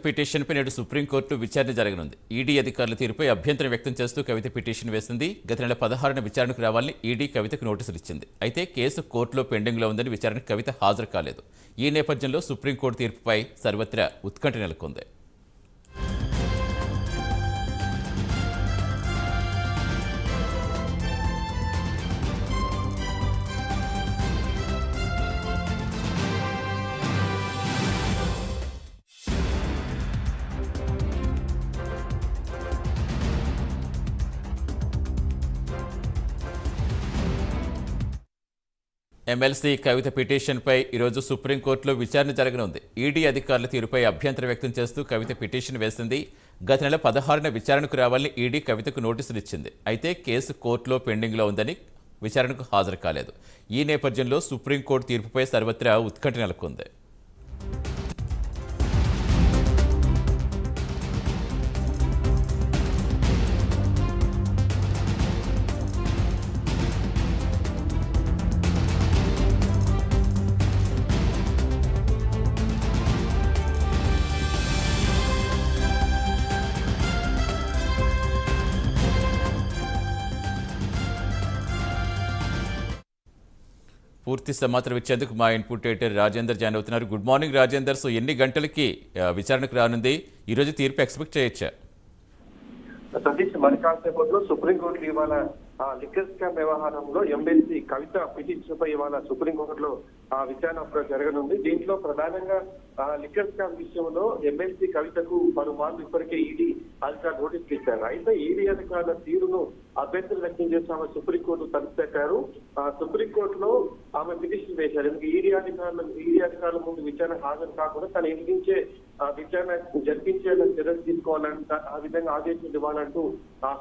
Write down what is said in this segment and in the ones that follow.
పిటిషన్పై నేడు సుప్రీంకోర్టు విచారణ జరగనుంది. ఈడీ అధికారుల తీరుపై అభ్యంతరం వ్యక్తం చేస్తూ కవిత పిటిషన్ వేసింది. గత నెల 16న విచారణకు రావాలని ఈడీ కవితకు నోటీసులు ఇచ్చింది. అయితే కేసు కోర్టులో పెండింగ్లో ఉందని విచారణకు కవిత హాజరు కాలేదు. ఈ నేపథ్యంలో సుప్రీంకోర్టు తీర్పుపై సర్వత్రా ఉత్కంఠ నెలకొంది. ఎమ్మెల్సీ కవిత పిటిషన్పై ఈరోజు సుప్రీంకోర్టులో విచారణ జరగనుంది. ఈడీ అధికారుల తీరుపై అభ్యంతరం వ్యక్తం చేస్తూ కవిత పిటిషన్ వేసింది. గత నెల 16న విచారణకు రావాలని ఈడీ కవితకు నోటీసులు ఇచ్చింది. అయితే కేసు కోర్టులో పెండింగ్లో ఉందని విచారణకు హాజరు కాలేదు. ఈ నేపథ్యంలో సుప్రీంకోర్టు తీర్పుపై సర్వత్రా ఉత్కంఠ నెలకొంది. పూర్తి సమాచారం ఇచ్చేందుకు మా ఇన్పుట్ ఎడిటర్ రాజేందర్ జాయిన్ అవుతున్నారు. Good morning Rajender. సో ఎన్ని గంటలకి విచారణకు రానుంది? ఈరోజు తీర్పు ఎక్స్పెక్ట్ చేయొచ్చా? సతీష్, మరి కాసేపట్లో సుప్రీంకోర్టు ఇవాళ లిక్కర్ స్కామ్ వ్యవహారంలో ఎమ్మెల్సీ కవిత పిటిషన్ పై ఇవాళ సుప్రీంకోర్టులో విచారణ జరగనుంది. దీంట్లో ప్రధానంగా లిక్కర్ స్కామ్ విషయంలో ఎమ్మెల్సీ కవితకు పలుమార్లు ఇప్పటికే ఈడీ అధికారులు నోటీసులు ఇచ్చారు. అయితే ఈడీ అధికారుల తీరును అభ్యంతరం వ్యక్తం చేసి ఆమె సుప్రీంకోర్టు తలుపు పెట్టారు. సుప్రీంకోర్టులో ఆమె పిటిషన్ వేశారు. ఎందుకు ఈడీ అధికారుల ముందు విచారణ హాజరు కాకుండా తను ఎదిగించే విచారణ జరిపించేలా చర్యలు తీసుకోవాలంట, ఆ విధంగా ఆదేశం ఇవ్వాలంటూ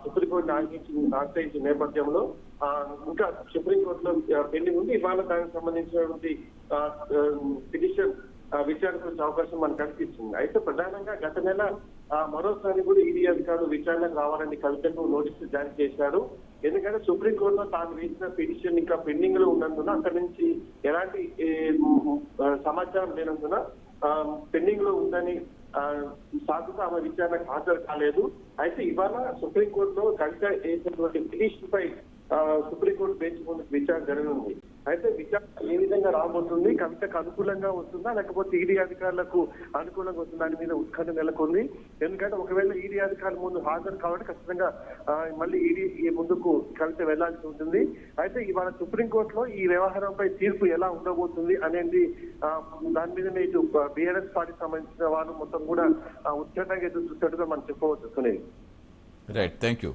సుప్రీంకోర్టును ఆశ్రయించిన నేపథ్యంలో ఇంకా సుప్రీంకోర్టులో పెండింగ్ ఉంది. ఇవాళ దానికి సంబంధించినటువంటి పిటిషన్ విచారణ గురించి అవకాశం మనకు కనిపిస్తుంది. అయితే ప్రధానంగా గత నెల మరోసారి కూడా ఈడీ అధికారులు విచారణకు రావాలని కవితకు నోటీసులు జారీ చేశారు. ఎందుకంటే సుప్రీంకోర్టులో తాను వేసిన పిటిషన్ ఇంకా పెండింగ్ లో ఉన్నందున అక్కడి నుంచి ఎలాంటి సమాచారం లేనందున పెండింగ్ లో ఉందని సాగుతూ ఆమె విచారణకు హాజరు కాలేదు. అయితే ఇవాళ సుప్రీంకోర్టులో కవిత వేసినటువంటి పిటిషన్ పై సుప్రీంకోర్టు బెంచ్ ముందు విచారణ జరగనుంది. అయితే విచారణ ఏ విధంగా రాబోతుంది, కవితకు అనుకూలంగా వస్తుందా లేకపోతే ఈడీ అధికారులకు అనుకూలంగా వస్తుందా దాని మీద ఉత్కంఠ నెలకొంది. ఎందుకంటే ఒకవేళ ఈడీ అధికారుల ముందు హాజరు కావాలంటే ఖచ్చితంగా మళ్ళీ ఈడీ ముందుకు కవిత వెళ్లాల్సి ఉంటుంది. అయితే ఇవాళ సుప్రీంకోర్టులో ఈ వ్యవహారంపై తీర్పు ఎలా ఉండబోతుంది అనేది దాని మీద ఇటు బీఆర్ఎస్ పార్టీకి సంబంధించిన వాళ్ళు మొత్తం కూడా ఉత్కంఠంగా ఎదురు చూసినట్టుగా మనం చెప్పవచ్చు. Sunil, right, thank you.